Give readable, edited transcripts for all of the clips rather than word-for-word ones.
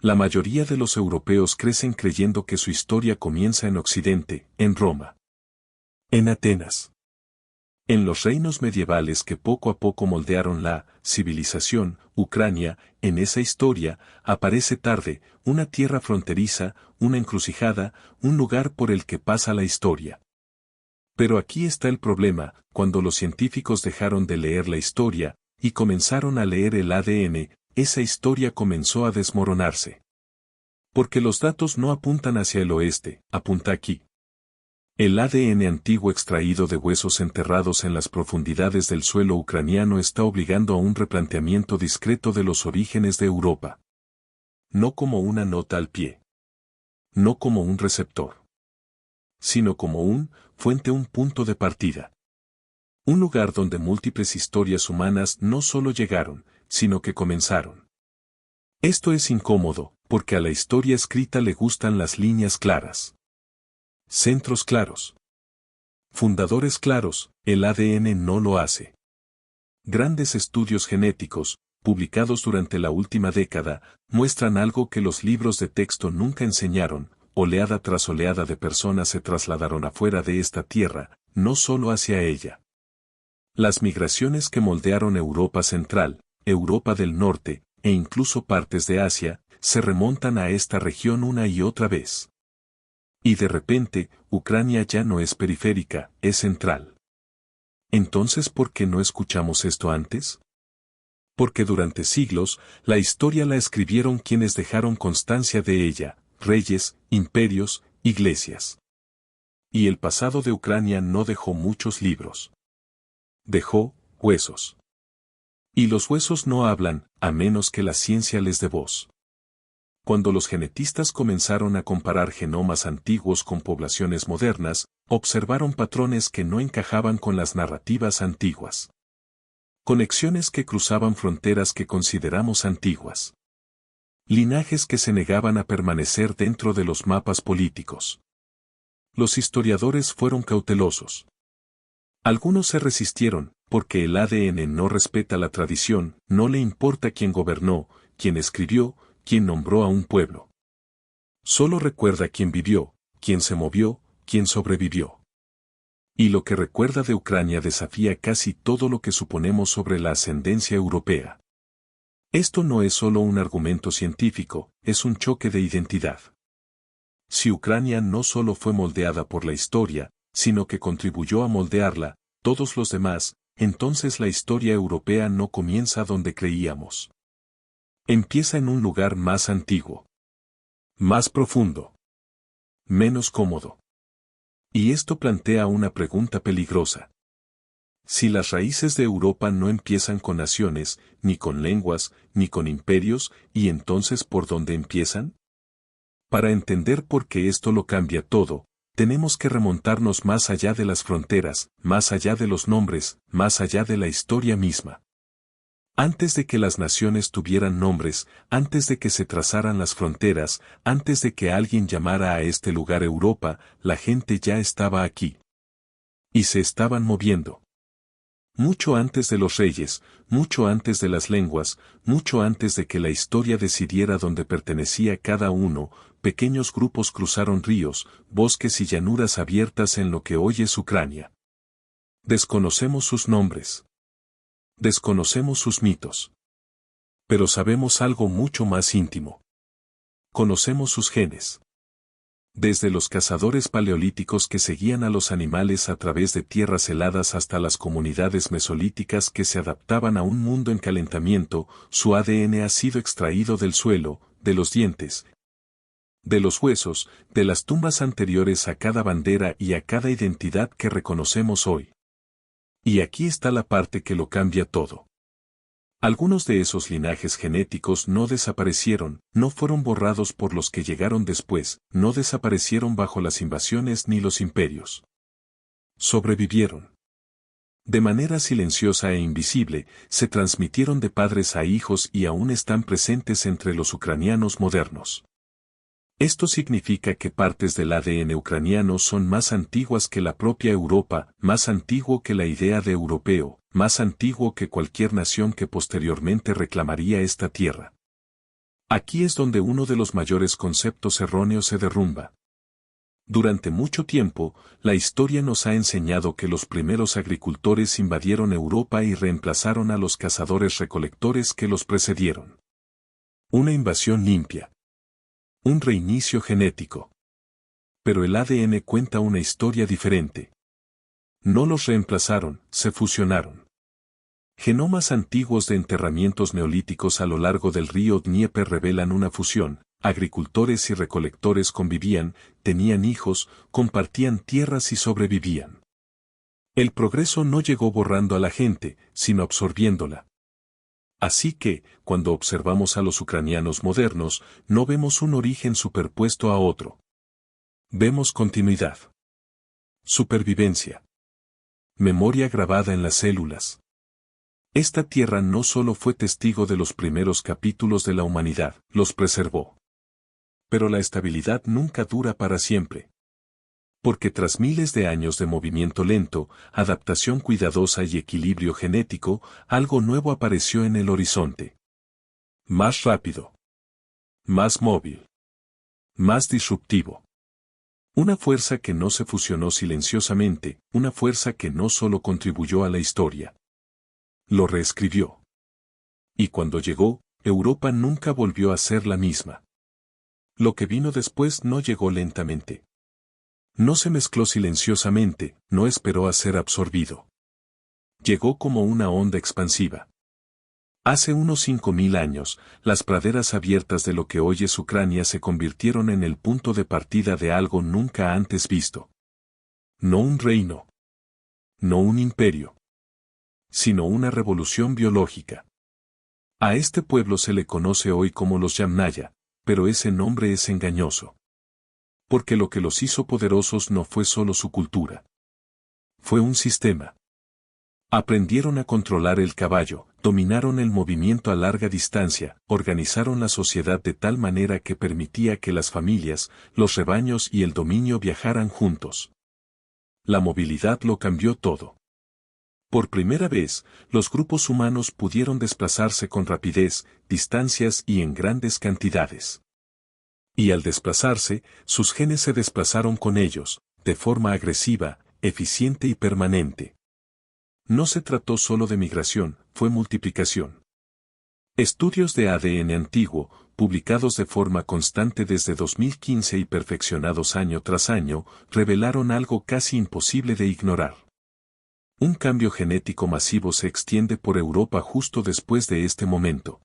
La mayoría de los europeos crecen creyendo que su historia comienza en Occidente, en Roma, en Atenas, en los reinos medievales que poco a poco moldearon la civilización. Ucrania, en esa historia, aparece tarde, una tierra fronteriza, una encrucijada, un lugar por el que pasa la historia. Pero aquí está el problema: cuando los científicos dejaron de leer la historia y comenzaron a leer el ADN, esa historia comenzó a desmoronarse. Porque los datos no apuntan hacia el oeste, apunta aquí. El ADN antiguo extraído de huesos enterrados en las profundidades del suelo ucraniano está obligando a un replanteamiento discreto de los orígenes de Europa. No como una nota al pie. No como un receptor. Sino como un punto de partida. Un lugar donde múltiples historias humanas no solo llegaron, sino que comenzaron. Esto es incómodo, porque a la historia escrita le gustan las líneas claras. Centros claros. Fundadores claros. El ADN no lo hace. Grandes estudios genéticos, publicados durante la última década, muestran algo que los libros de texto nunca enseñaron: oleada tras oleada de personas se trasladaron afuera de esta tierra, no solo hacia ella. Las migraciones que moldearon Europa Central, Europa del Norte, e incluso partes de Asia, se remontan a esta región una y otra vez. Y de repente, Ucrania ya no es periférica, es central. Entonces, ¿por qué no escuchamos esto antes? Porque durante siglos, la historia la escribieron quienes dejaron constancia de ella: reyes, imperios, iglesias. Y el pasado de Ucrania no dejó muchos libros. Dejó huesos. Y los huesos no hablan, a menos que la ciencia les dé voz. Cuando los genetistas comenzaron a comparar genomas antiguos con poblaciones modernas, observaron patrones que no encajaban con las narrativas antiguas. Conexiones que cruzaban fronteras que consideramos antiguas. Linajes que se negaban a permanecer dentro de los mapas políticos. Los historiadores fueron cautelosos. Algunos se resistieron, porque el ADN no respeta la tradición, no le importa quién gobernó, quién escribió, quién nombró a un pueblo. Solo recuerda quién vivió, quién se movió, quién sobrevivió. Y lo que recuerda de Ucrania desafía casi todo lo que suponemos sobre la ascendencia europea. Esto no es solo un argumento científico, es un choque de identidad. Si Ucrania no solo fue moldeada por la historia, sino que contribuyó a moldearla, todos los demás, entonces la historia europea no comienza donde creíamos. Empieza en un lugar más antiguo. Más profundo. Menos cómodo. Y esto plantea una pregunta peligrosa. Si las raíces de Europa no empiezan con naciones, ni con lenguas, ni con imperios, ¿y entonces por dónde empiezan? Para entender por qué esto lo cambia todo, tenemos que remontarnos más allá de las fronteras, más allá de los nombres, más allá de la historia misma. Antes de que las naciones tuvieran nombres, antes de que se trazaran las fronteras, antes de que alguien llamara a este lugar Europa, la gente ya estaba aquí. Y se estaban moviendo. Mucho antes de los reyes, mucho antes de las lenguas, mucho antes de que la historia decidiera dónde pertenecía cada uno, pequeños grupos cruzaron ríos, bosques y llanuras abiertas en lo que hoy es Ucrania. Desconocemos sus nombres. Desconocemos sus mitos. Pero sabemos algo mucho más íntimo. Conocemos sus genes. Desde los cazadores paleolíticos que seguían a los animales a través de tierras heladas hasta las comunidades mesolíticas que se adaptaban a un mundo en calentamiento, su ADN ha sido extraído del suelo, de los dientes, de los huesos, de las tumbas anteriores a cada bandera y a cada identidad que reconocemos hoy. Y aquí está la parte que lo cambia todo. Algunos de esos linajes genéticos no desaparecieron, no fueron borrados por los que llegaron después, no desaparecieron bajo las invasiones ni los imperios. Sobrevivieron. De manera silenciosa e invisible, se transmitieron de padres a hijos y aún están presentes entre los ucranianos modernos. Esto significa que partes del ADN ucraniano son más antiguas que la propia Europa, más antiguo que la idea de europeo, más antiguo que cualquier nación que posteriormente reclamaría esta tierra. Aquí es donde uno de los mayores conceptos erróneos se derrumba. Durante mucho tiempo, la historia nos ha enseñado que los primeros agricultores invadieron Europa y reemplazaron a los cazadores-recolectores que los precedieron. Una invasión limpia. Un reinicio genético. Pero el ADN cuenta una historia diferente. No los reemplazaron, se fusionaron. Genomas antiguos de enterramientos neolíticos a lo largo del río Dnieper revelan una fusión. Agricultores y recolectores convivían, tenían hijos, compartían tierras y sobrevivían. El progreso no llegó borrando a la gente, sino absorbiéndola. Así que, cuando observamos a los ucranianos modernos, no vemos un origen superpuesto a otro. Vemos continuidad. Supervivencia. Memoria grabada en las células. Esta tierra no solo fue testigo de los primeros capítulos de la humanidad, los preservó. Pero la estabilidad nunca dura para siempre. Porque tras miles de años de movimiento lento, adaptación cuidadosa y equilibrio genético, algo nuevo apareció en el horizonte. Más rápido. Más móvil. Más disruptivo. Una fuerza que no se fusionó silenciosamente, una fuerza que no solo contribuyó a la historia. Lo reescribió. Y cuando llegó, Europa nunca volvió a ser la misma. Lo que vino después no llegó lentamente. No se mezcló silenciosamente, no esperó a ser absorbido. Llegó como una onda expansiva. Hace unos 5000 años, las praderas abiertas de lo que hoy es Ucrania se convirtieron en el punto de partida de algo nunca antes visto. No un reino. No un imperio. Sino una revolución biológica. A este pueblo se le conoce hoy como los Yamnaya, pero ese nombre es engañoso. Porque lo que los hizo poderosos no fue solo su cultura. Fue un sistema. Aprendieron a controlar el caballo, dominaron el movimiento a larga distancia, organizaron la sociedad de tal manera que permitía que las familias, los rebaños y el dominio viajaran juntos. La movilidad lo cambió todo. Por primera vez, los grupos humanos pudieron desplazarse con rapidez, distancias y en grandes cantidades. Y al desplazarse, sus genes se desplazaron con ellos, de forma agresiva, eficiente y permanente. No se trató solo de migración, fue multiplicación. Estudios de ADN antiguo, publicados de forma constante desde 2015 y perfeccionados año tras año, revelaron algo casi imposible de ignorar. Un cambio genético masivo se extiende por Europa justo después de este momento.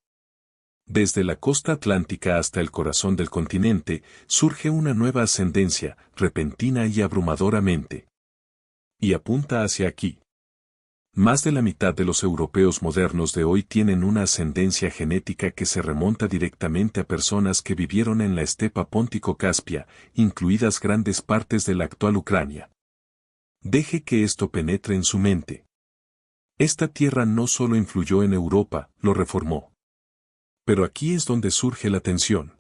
Desde la costa atlántica hasta el corazón del continente, surge una nueva ascendencia, repentina y abrumadoramente. Y apunta hacia aquí. Más de la mitad de los europeos modernos de hoy tienen una ascendencia genética que se remonta directamente a personas que vivieron en la estepa póntico-caspia, incluidas grandes partes de la actual Ucrania. Deje que esto penetre en su mente. Esta tierra no solo influyó en Europa, lo reformó. Pero aquí es donde surge la tensión.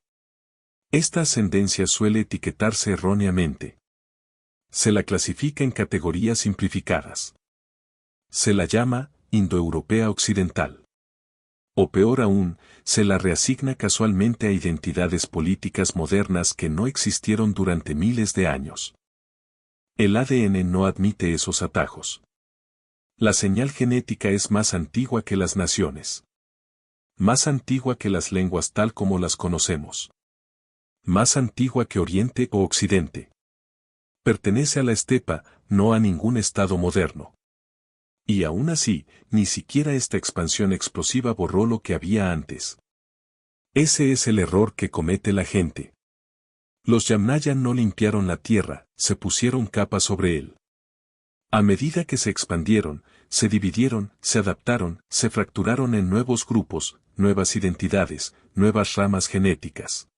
Esta ascendencia suele etiquetarse erróneamente. Se la clasifica en categorías simplificadas. Se la llama indoeuropea occidental. O peor aún, se la reasigna casualmente a identidades políticas modernas que no existieron durante miles de años. El ADN no admite esos atajos. La señal genética es más antigua que las naciones. Más antigua que las lenguas tal como las conocemos. Más antigua que Oriente o Occidente. Pertenece a la estepa, no a ningún estado moderno. Y aún así, ni siquiera esta expansión explosiva borró lo que había antes. Ese es el error que comete la gente. Los Yamnaya no limpiaron la tierra, se pusieron capas sobre él. A medida que se expandieron, se dividieron, se adaptaron, se fracturaron en nuevos grupos, nuevas identidades, nuevas ramas genéticas.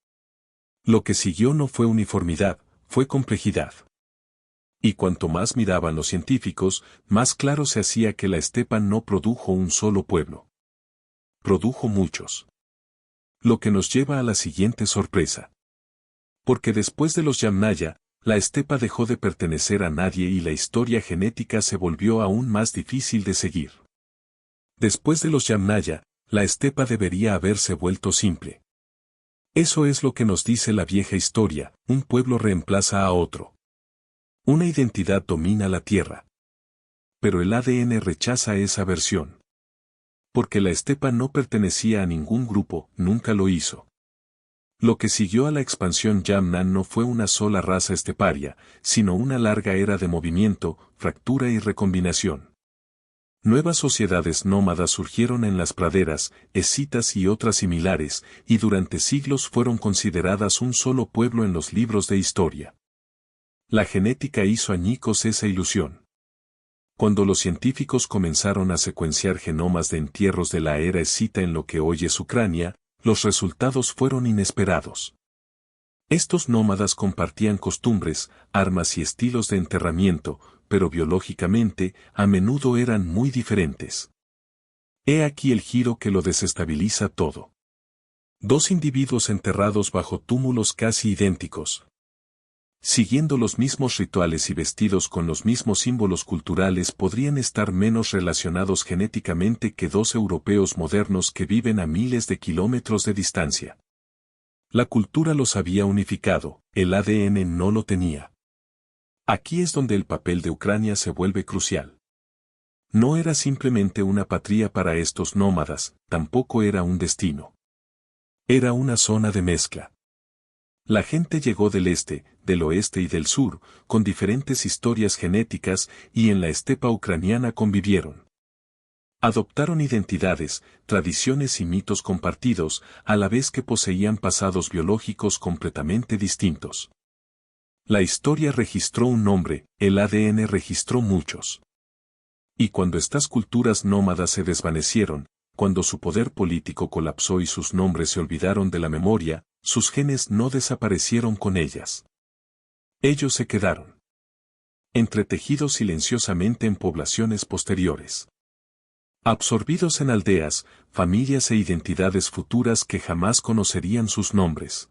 Lo que siguió no fue uniformidad, fue complejidad. Y cuanto más miraban los científicos, más claro se hacía que la estepa no produjo un solo pueblo. Produjo muchos. Lo que nos lleva a la siguiente sorpresa. Porque después de los Yamnaya, la estepa dejó de pertenecer a nadie y la historia genética se volvió aún más difícil de seguir. Después de los Yamnaya, la estepa debería haberse vuelto simple. Eso es lo que nos dice la vieja historia, un pueblo reemplaza a otro. Una identidad domina la tierra. Pero el ADN rechaza esa versión. Porque la estepa no pertenecía a ningún grupo, nunca lo hizo. Lo que siguió a la expansión Yamnan no fue una sola raza esteparia, sino una larga era de movimiento, fractura y recombinación. Nuevas sociedades nómadas surgieron en las praderas, escitas y otras similares, y durante siglos fueron consideradas un solo pueblo en los libros de historia. La genética hizo añicos esa ilusión. Cuando los científicos comenzaron a secuenciar genomas de entierros de la era escita en lo que hoy es Ucrania, los resultados fueron inesperados. Estos nómadas compartían costumbres, armas y estilos de enterramiento, pero biológicamente, a menudo eran muy diferentes. He aquí el giro que lo desestabiliza todo. Dos individuos enterrados bajo túmulos casi idénticos, siguiendo los mismos rituales y vestidos con los mismos símbolos culturales, podrían estar menos relacionados genéticamente que dos europeos modernos que viven a miles de kilómetros de distancia. La cultura los había unificado, el ADN no lo tenía. Aquí es donde el papel de Ucrania se vuelve crucial. No era simplemente una patria para estos nómadas, tampoco era un destino. Era una zona de mezcla. La gente llegó del este, del oeste y del sur, con diferentes historias genéticas, y en la estepa ucraniana convivieron. Adoptaron identidades, tradiciones y mitos compartidos, a la vez que poseían pasados biológicos completamente distintos. La historia registró un nombre, el ADN registró muchos. Y cuando estas culturas nómadas se desvanecieron, cuando su poder político colapsó y sus nombres se olvidaron de la memoria, sus genes no desaparecieron con ellas. Ellos se quedaron entretejidos silenciosamente en poblaciones posteriores. Absorbidos en aldeas, familias e identidades futuras que jamás conocerían sus nombres.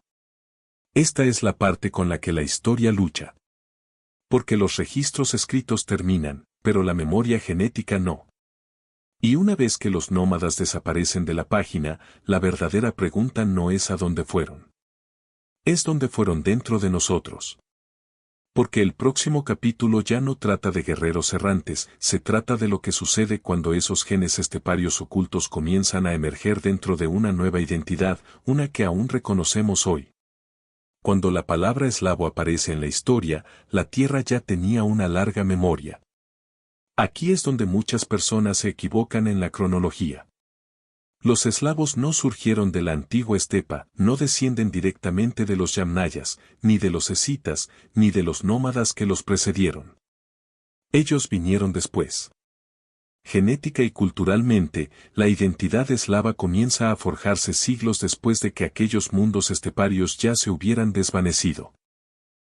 Esta es la parte con la que la historia lucha. Porque los registros escritos terminan, pero la memoria genética no. Y una vez que los nómadas desaparecen de la página, la verdadera pregunta no es a dónde fueron. Es dónde fueron dentro de nosotros. Porque el próximo capítulo ya no trata de guerreros errantes, se trata de lo que sucede cuando esos genes esteparios ocultos comienzan a emerger dentro de una nueva identidad, una que aún reconocemos hoy. Cuando la palabra eslavo aparece en la historia, la tierra ya tenía una larga memoria. Aquí es donde muchas personas se equivocan en la cronología. Los eslavos no surgieron de la antigua estepa, no descienden directamente de los yamnayas, ni de los escitas, ni de los nómadas que los precedieron. Ellos vinieron después. Genética y culturalmente, la identidad eslava comienza a forjarse siglos después de que aquellos mundos esteparios ya se hubieran desvanecido.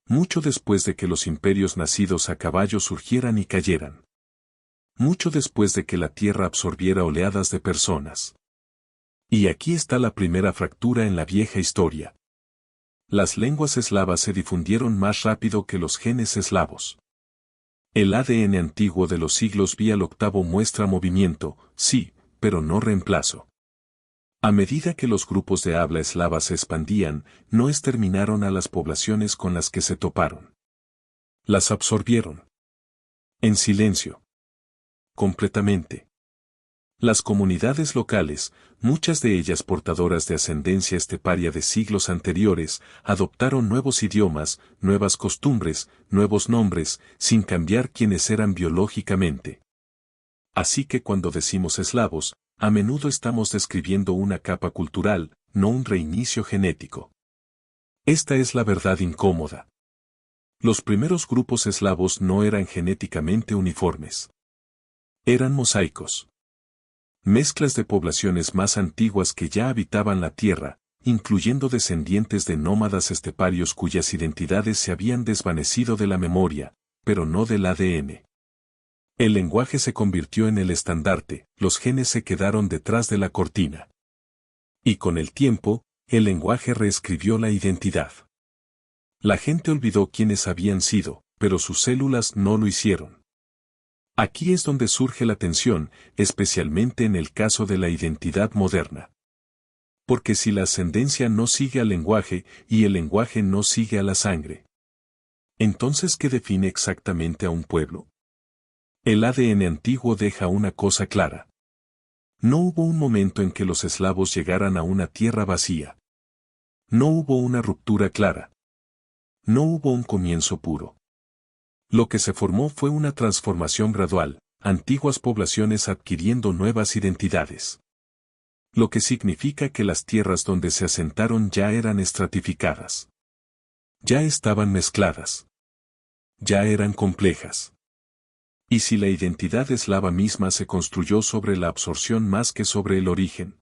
Mucho después de que los imperios nacidos a caballo surgieran y cayeran. Mucho después de que la tierra absorbiera oleadas de personas. Y aquí está la primera fractura en la vieja historia. Las lenguas eslavas se difundieron más rápido que los genes eslavos. El ADN antiguo de los siglos VIII muestra movimiento, sí, pero no reemplazo. A medida que los grupos de habla eslava se expandían, no exterminaron a las poblaciones con las que se toparon. Las absorbieron. En silencio. Completamente. Las comunidades locales, muchas de ellas portadoras de ascendencia esteparia de siglos anteriores, adoptaron nuevos idiomas, nuevas costumbres, nuevos nombres, sin cambiar quienes eran biológicamente. Así que cuando decimos eslavos, a menudo estamos describiendo una capa cultural, no un reinicio genético. Esta es la verdad incómoda. Los primeros grupos eslavos no eran genéticamente uniformes. Eran mosaicos. Mezclas de poblaciones más antiguas que ya habitaban la tierra, incluyendo descendientes de nómadas esteparios cuyas identidades se habían desvanecido de la memoria, pero no del ADN. El lenguaje se convirtió en el estandarte, los genes se quedaron detrás de la cortina. Y con el tiempo, el lenguaje reescribió la identidad. La gente olvidó quiénes habían sido, pero sus células no lo hicieron. Aquí es donde surge la tensión, especialmente en el caso de la identidad moderna. Porque si la ascendencia no sigue al lenguaje y el lenguaje no sigue a la sangre, entonces ¿qué define exactamente a un pueblo? El ADN antiguo deja una cosa clara. No hubo un momento en que los eslavos llegaran a una tierra vacía. No hubo una ruptura clara. No hubo un comienzo puro. Lo que se formó fue una transformación gradual, antiguas poblaciones adquiriendo nuevas identidades. Lo que significa que las tierras donde se asentaron ya eran estratificadas. Ya estaban mezcladas. Ya eran complejas. ¿Y si la identidad eslava misma se construyó sobre la absorción más que sobre el origen?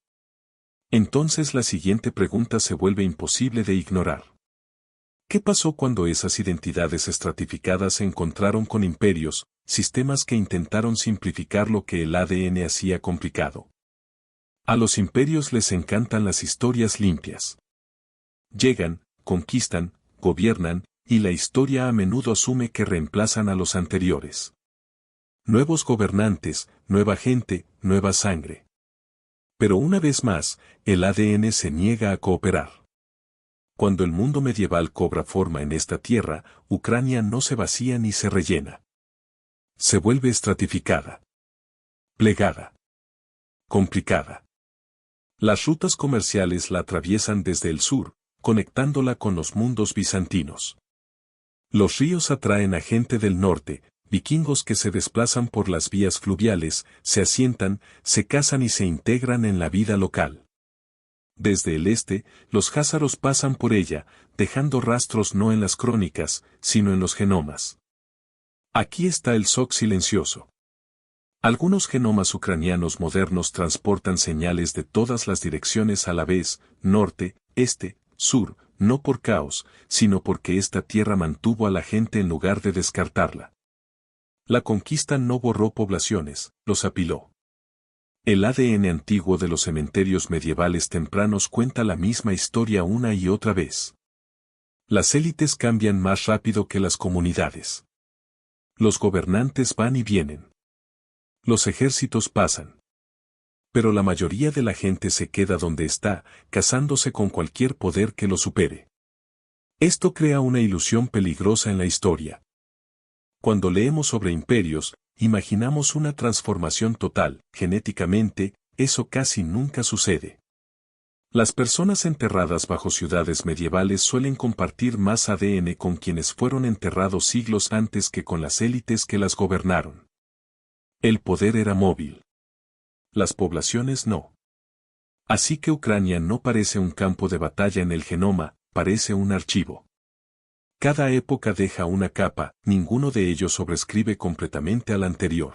Entonces la siguiente pregunta se vuelve imposible de ignorar. ¿Qué pasó cuando esas identidades estratificadas se encontraron con imperios, sistemas que intentaron simplificar lo que el ADN hacía complicado? A los imperios les encantan las historias limpias. Llegan, conquistan, gobiernan, y la historia a menudo asume que reemplazan a los anteriores. Nuevos gobernantes, nueva gente, nueva sangre. Pero una vez más, el ADN se niega a cooperar. Cuando el mundo medieval cobra forma en esta tierra, Ucrania no se vacía ni se rellena. Se vuelve estratificada. Plegada. Complicada. Las rutas comerciales la atraviesan desde el sur, conectándola con los mundos bizantinos. Los ríos atraen a gente del norte, vikingos que se desplazan por las vías fluviales, se asientan, se casan y se integran en la vida local. Desde el este, los jázaros pasan por ella, dejando rastros no en las crónicas, sino en los genomas. Aquí está el shock silencioso. Algunos genomas ucranianos modernos transportan señales de todas las direcciones a la vez, norte, este, sur, no por caos, sino porque esta tierra mantuvo a la gente en lugar de descartarla. La conquista no borró poblaciones, los apiló. El ADN antiguo de los cementerios medievales tempranos cuenta la misma historia una y otra vez. Las élites cambian más rápido que las comunidades. Los gobernantes van y vienen. Los ejércitos pasan. Pero la mayoría de la gente se queda donde está, casándose con cualquier poder que lo supere. Esto crea una ilusión peligrosa en la historia. Cuando leemos sobre imperios, imaginamos una transformación total. Genéticamente, eso casi nunca sucede. Las personas enterradas bajo ciudades medievales suelen compartir más ADN con quienes fueron enterrados siglos antes que con las élites que las gobernaron. El poder era móvil. Las poblaciones no. Así que Ucrania no parece un campo de batalla en el genoma, parece un archivo. Cada época deja una capa, ninguno de ellos sobrescribe completamente al anterior.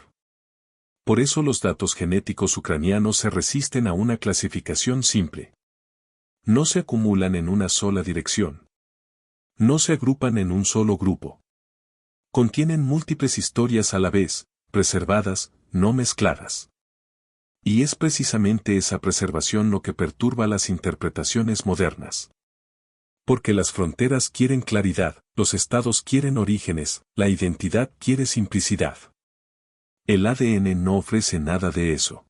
Por eso los datos genéticos ucranianos se resisten a una clasificación simple. No se acumulan en una sola dirección. No se agrupan en un solo grupo. Contienen múltiples historias a la vez, preservadas, no mezcladas. Y es precisamente esa preservación lo que perturba las interpretaciones modernas. Porque las fronteras quieren claridad, los estados quieren orígenes, la identidad quiere simplicidad. El ADN no ofrece nada de eso.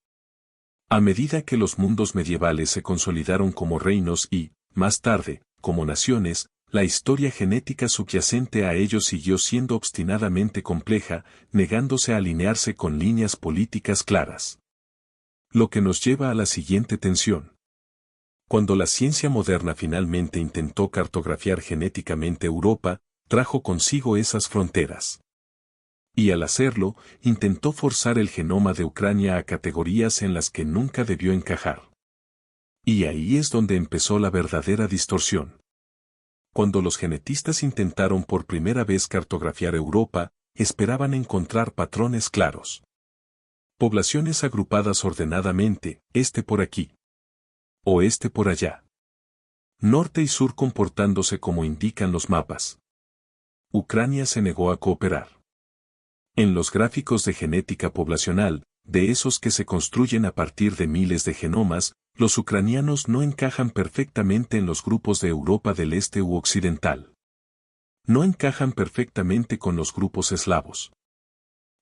A medida que los mundos medievales se consolidaron como reinos y, más tarde, como naciones, la historia genética subyacente a ellos siguió siendo obstinadamente compleja, negándose a alinearse con líneas políticas claras. Lo que nos lleva a la siguiente tensión. Cuando la ciencia moderna finalmente intentó cartografiar genéticamente Europa, trajo consigo esas fronteras. Y al hacerlo, intentó forzar el genoma de Ucrania a categorías en las que nunca debió encajar. Y ahí es donde empezó la verdadera distorsión. Cuando los genetistas intentaron por primera vez cartografiar Europa, esperaban encontrar patrones claros. Poblaciones agrupadas ordenadamente, este por aquí. Oeste por allá. Norte y sur comportándose como indican los mapas. Ucrania se negó a cooperar. En los gráficos de genética poblacional, de esos que se construyen a partir de miles de genomas, los ucranianos no encajan perfectamente en los grupos de Europa del Este u Occidental. No encajan perfectamente con los grupos eslavos.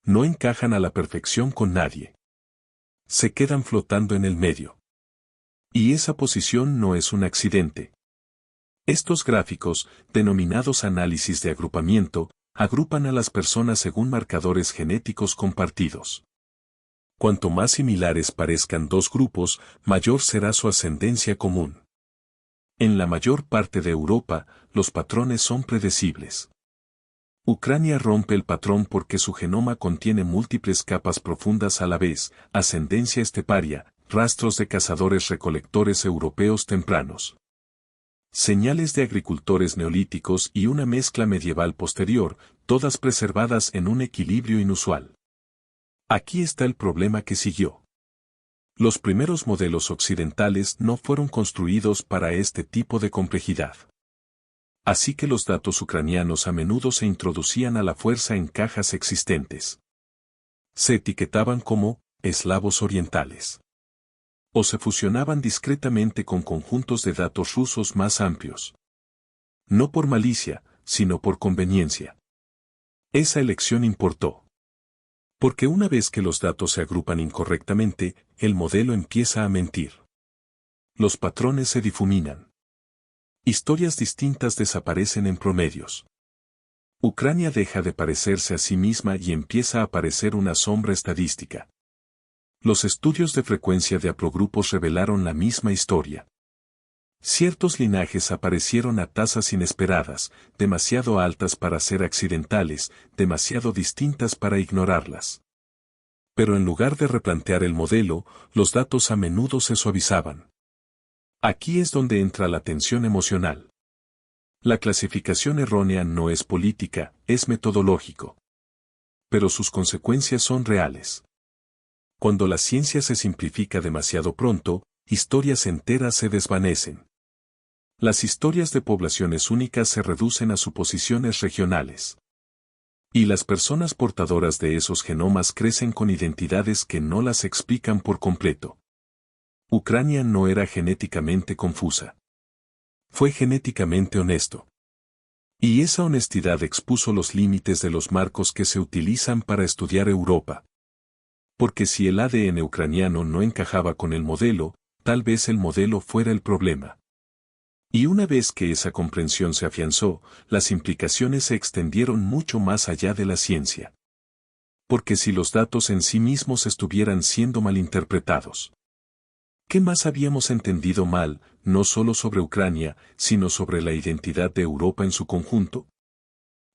No encajan a la perfección con nadie. Se quedan flotando en el medio. Y esa posición no es un accidente. Estos gráficos, denominados análisis de agrupamiento, agrupan a las personas según marcadores genéticos compartidos. Cuanto más similares parezcan dos grupos, mayor será su ascendencia común. En la mayor parte de Europa, los patrones son predecibles. Ucrania rompe el patrón porque su genoma contiene múltiples capas profundas a la vez, ascendencia esteparia, rastros de cazadores-recolectores europeos tempranos, señales de agricultores neolíticos y una mezcla medieval posterior, todas preservadas en un equilibrio inusual. Aquí está el problema que siguió. Los primeros modelos occidentales no fueron construidos para este tipo de complejidad. Así que los datos ucranianos a menudo se introducían a la fuerza en cajas existentes. Se etiquetaban como eslavos orientales. O se fusionaban discretamente con conjuntos de datos rusos más amplios. No por malicia, sino por conveniencia. Esa elección importó. Porque una vez que los datos se agrupan incorrectamente, el modelo empieza a mentir. Los patrones se difuminan. Historias distintas desaparecen en promedios. Ucrania deja de parecerse a sí misma y empieza a parecer una sombra estadística. Los estudios de frecuencia de haplogrupos revelaron la misma historia. Ciertos linajes aparecieron a tasas inesperadas, demasiado altas para ser accidentales, demasiado distintas para ignorarlas. Pero en lugar de replantear el modelo, los datos a menudo se suavizaban. Aquí es donde entra la tensión emocional. La clasificación errónea no es política, es metodológico. Pero sus consecuencias son reales. Cuando la ciencia se simplifica demasiado pronto, historias enteras se desvanecen. Las historias de poblaciones únicas se reducen a suposiciones regionales. Y las personas portadoras de esos genomas crecen con identidades que no las explican por completo. Ucrania no era genéticamente confusa. Fue genéticamente honesto. Y esa honestidad expuso los límites de los marcos que se utilizan para estudiar Europa. Porque si el ADN ucraniano no encajaba con el modelo, tal vez el modelo fuera el problema. Y una vez que esa comprensión se afianzó, las implicaciones se extendieron mucho más allá de la ciencia. Porque si los datos en sí mismos estuvieran siendo malinterpretados, ¿qué más habíamos entendido mal, no solo sobre Ucrania, sino sobre la identidad de Europa en su conjunto?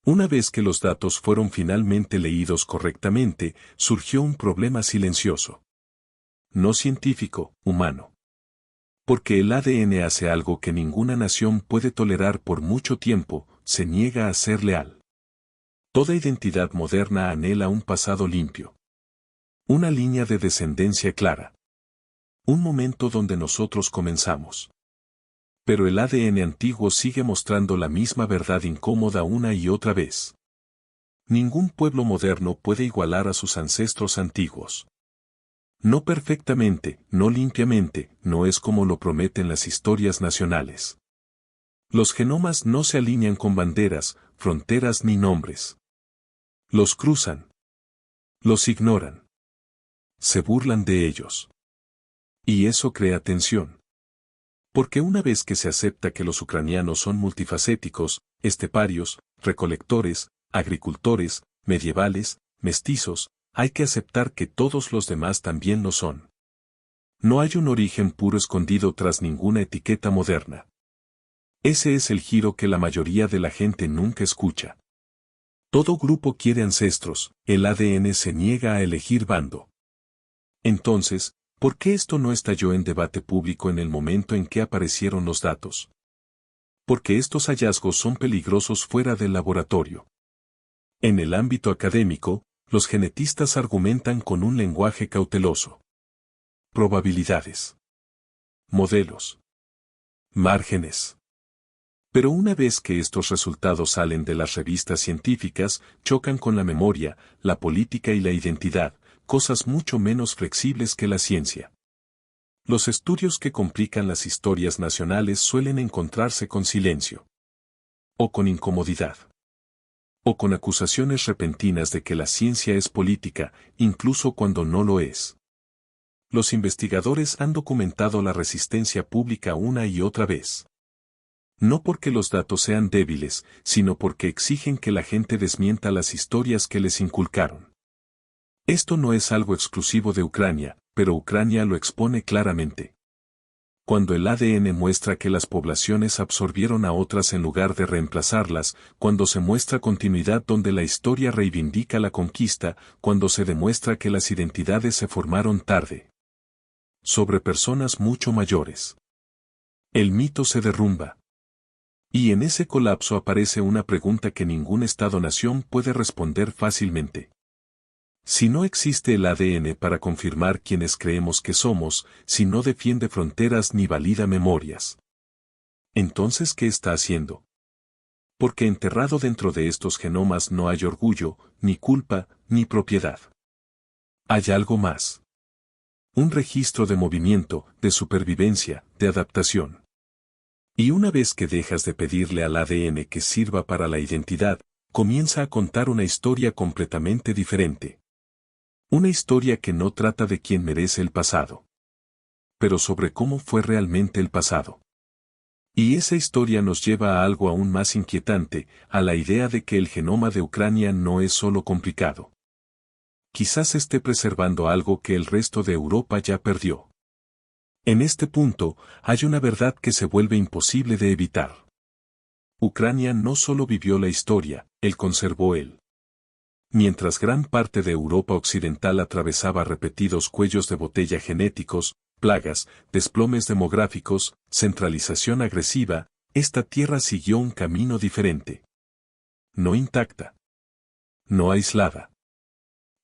Una vez que los datos fueron finalmente leídos correctamente, surgió un problema silencioso. No científico, humano. Porque el ADN hace algo que ninguna nación puede tolerar por mucho tiempo, se niega a ser leal. Toda identidad moderna anhela un pasado limpio. Una línea de descendencia clara. Un momento donde nosotros comenzamos. Pero el ADN antiguo sigue mostrando la misma verdad incómoda una y otra vez. Ningún pueblo moderno puede igualar a sus ancestros antiguos. No perfectamente, no limpiamente, no es como lo prometen las historias nacionales. Los genomas no se alinean con banderas, fronteras ni nombres. Los cruzan. Los ignoran. Se burlan de ellos. Y eso crea tensión. Porque una vez que se acepta que los ucranianos son multifacéticos, esteparios, recolectores, agricultores, medievales, mestizos, hay que aceptar que todos los demás también lo son. No hay un origen puro escondido tras ninguna etiqueta moderna. Ese es el giro que la mayoría de la gente nunca escucha. Todo grupo quiere ancestros, el ADN se niega a elegir bando. Entonces, ¿por qué esto no estalló en debate público en el momento en que aparecieron los datos? Porque estos hallazgos son peligrosos fuera del laboratorio. En el ámbito académico, los genetistas argumentan con un lenguaje cauteloso. Probabilidades. Modelos. Márgenes. Pero una vez que estos resultados salen de las revistas científicas, chocan con la memoria, la política y la identidad, cosas mucho menos flexibles que la ciencia. Los estudios que complican las historias nacionales suelen encontrarse con silencio. O con incomodidad. O con acusaciones repentinas de que la ciencia es política, incluso cuando no lo es. los investigadores han documentado la resistencia pública una y otra vez. No porque los datos sean débiles, sino porque exigen que la gente desmienta las historias que les inculcaron. Esto no es algo exclusivo de Ucrania, pero Ucrania lo expone claramente. Cuando el ADN muestra que las poblaciones absorbieron a otras en lugar de reemplazarlas, cuando se muestra continuidad donde la historia reivindica la conquista, cuando se demuestra que las identidades se formaron tarde. Sobre personas mucho mayores. El mito se derrumba. Y en ese colapso aparece una pregunta que ningún Estado-nación puede responder fácilmente. Si no existe el ADN para confirmar quienes creemos que somos, si no defiende fronteras ni valida memorias. Entonces, ¿qué está haciendo? Porque enterrado dentro de estos genomas no hay orgullo, ni culpa, ni propiedad. Hay algo más. Un registro de movimiento, de supervivencia, de adaptación. Y una vez que dejas de pedirle al ADN que sirva para la identidad, comienza a contar una historia completamente diferente. Una historia que no trata de quién merece el pasado, pero sobre cómo fue realmente el pasado. Y esa historia nos lleva a algo aún más inquietante, a la idea de que el genoma de Ucrania no es solo complicado. Quizás esté preservando algo que el resto de Europa ya perdió. En este punto, hay una verdad que se vuelve imposible de evitar. Ucrania no solo vivió la historia, él conservó él. Mientras gran parte de Europa occidental atravesaba repetidos cuellos de botella genéticos, plagas, desplomes demográficos, centralización agresiva, esta tierra siguió un camino diferente. No intacta. No aislada.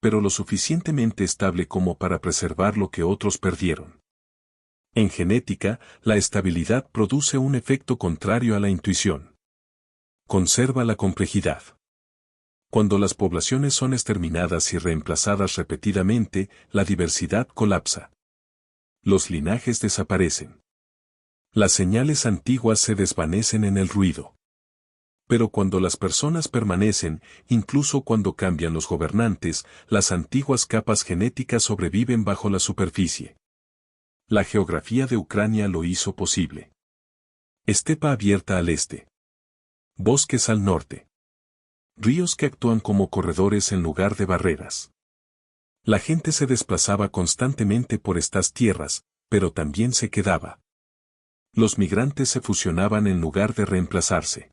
Pero lo suficientemente estable como para preservar lo que otros perdieron. En genética, la estabilidad produce un efecto contrario a la intuición. Conserva la complejidad. Cuando las poblaciones son exterminadas y reemplazadas repetidamente, la diversidad colapsa. Los linajes desaparecen. Las señales antiguas se desvanecen en el ruido. Pero cuando las personas permanecen, incluso cuando cambian los gobernantes, las antiguas capas genéticas sobreviven bajo la superficie. La geografía de Ucrania lo hizo posible. Estepa abierta al este. Bosques al norte. Ríos que actúan como corredores en lugar de barreras. La gente se desplazaba constantemente por estas tierras, pero también se quedaba. Los migrantes se fusionaban en lugar de reemplazarse.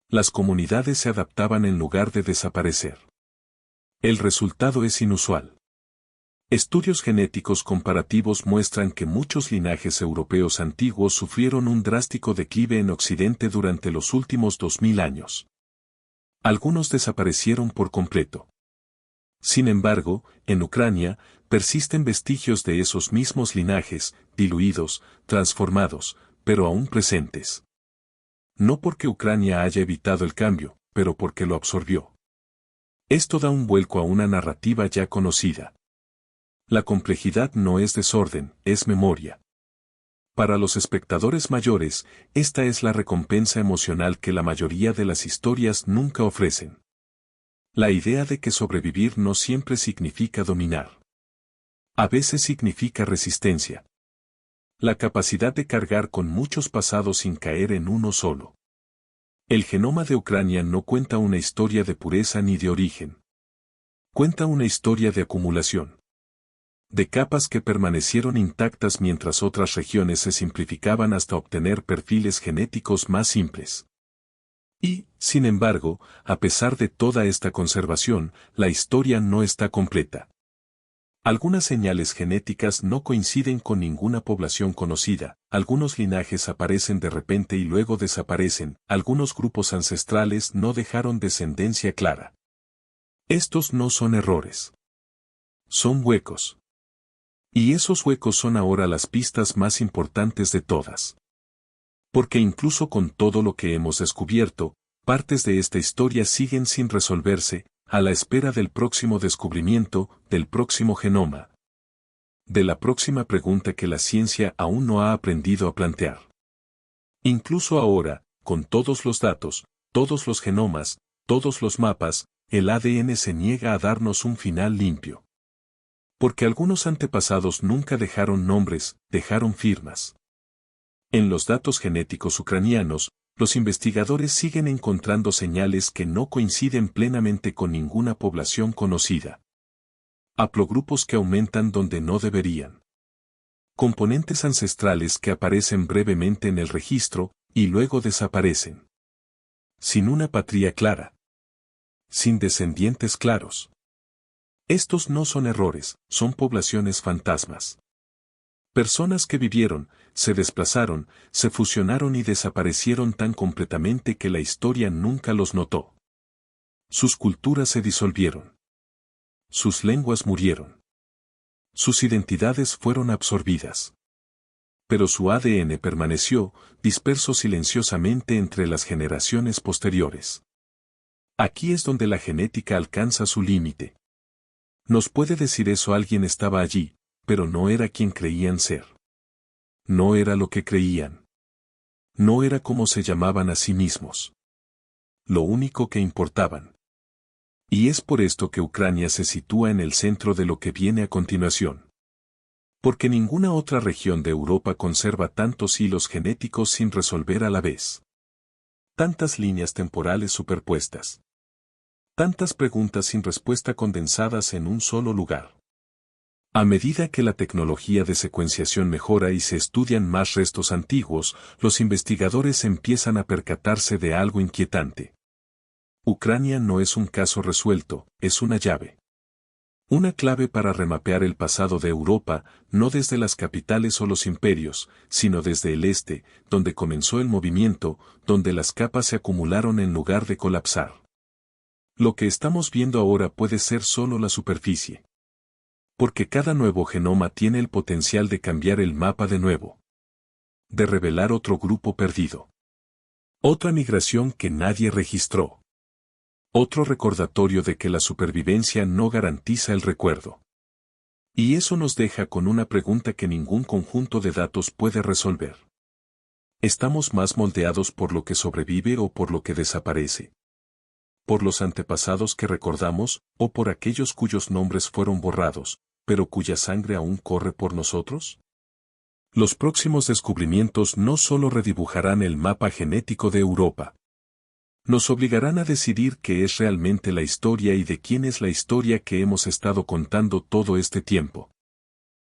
Las comunidades se adaptaban en lugar de desaparecer. El resultado es inusual. Estudios genéticos comparativos muestran que muchos linajes europeos antiguos sufrieron un drástico declive en Occidente durante los últimos 2000 años. Algunos desaparecieron por completo. Sin embargo, en Ucrania, persisten vestigios de esos mismos linajes, diluidos, transformados, pero aún presentes. No porque Ucrania haya evitado el cambio, pero porque lo absorbió. Esto da un vuelco a una narrativa ya conocida. La complejidad no es desorden, es memoria. Para los espectadores mayores, esta es la recompensa emocional que la mayoría de las historias nunca ofrecen. La idea de que sobrevivir no siempre significa dominar. A veces significa resistencia. La capacidad de cargar con muchos pasados sin caer en uno solo. El genoma de Ucrania no cuenta una historia de pureza ni de origen. Cuenta una historia de acumulación. De capas que permanecieron intactas mientras otras regiones se simplificaban hasta obtener perfiles genéticos más simples. Y, sin embargo, a pesar de toda esta conservación, la historia no está completa. Algunas señales genéticas no coinciden con ninguna población conocida, algunos linajes aparecen de repente y luego desaparecen, algunos grupos ancestrales no dejaron descendencia clara. Estos no son errores. Son huecos. Y esos huecos son ahora las pistas más importantes de todas. Porque incluso con todo lo que hemos descubierto, partes de esta historia siguen sin resolverse, a la espera del próximo descubrimiento, del próximo genoma. De la próxima pregunta que la ciencia aún no ha aprendido a plantear. Incluso ahora, con todos los datos, todos los genomas, todos los mapas, el ADN se niega a darnos un final limpio. Porque algunos antepasados nunca dejaron nombres, dejaron firmas. En los datos genéticos ucranianos, los investigadores siguen encontrando señales que no coinciden plenamente con ninguna población conocida. Haplogrupos que aumentan donde no deberían. Componentes ancestrales que aparecen brevemente en el registro y luego desaparecen. Sin una patria clara. Sin descendientes claros. Estos no son errores, son poblaciones fantasmas. Personas que vivieron, se desplazaron, se fusionaron y desaparecieron tan completamente que la historia nunca los notó. Sus culturas se disolvieron. Sus lenguas murieron. Sus identidades fueron absorbidas. Pero su ADN permaneció, disperso silenciosamente entre las generaciones posteriores. Aquí es donde la genética alcanza su límite. Nos puede decir eso alguien estaba allí, pero no era quien creían ser. No era lo que creían. No era como se llamaban a sí mismos. Lo único que importaban. Y es por esto que Ucrania se sitúa en el centro de lo que viene a continuación. Porque ninguna otra región de Europa conserva tantos hilos genéticos sin resolver a la vez. Tantas líneas temporales superpuestas. Tantas preguntas sin respuesta condensadas en un solo lugar. A medida que la tecnología de secuenciación mejora y se estudian más restos antiguos, los investigadores empiezan a percatarse de algo inquietante. Ucrania no es un caso resuelto, es una llave. Una clave para remapear el pasado de Europa, no desde las capitales o los imperios, sino desde el este, donde comenzó el movimiento, donde las capas se acumularon en lugar de colapsar. Lo que estamos viendo ahora puede ser solo la superficie. Porque cada nuevo genoma tiene el potencial de cambiar el mapa de nuevo. De revelar otro grupo perdido. Otra migración que nadie registró. Otro recordatorio de que la supervivencia no garantiza el recuerdo. Y eso nos deja con una pregunta que ningún conjunto de datos puede resolver. ¿Estamos más moldeados por lo que sobrevive o por lo que desaparece? ¿Por los antepasados que recordamos, o por aquellos cuyos nombres fueron borrados, pero cuya sangre aún corre por nosotros? Los próximos descubrimientos no solo redibujarán el mapa genético de Europa. Nos obligarán a decidir qué es realmente la historia y de quién es la historia que hemos estado contando todo este tiempo.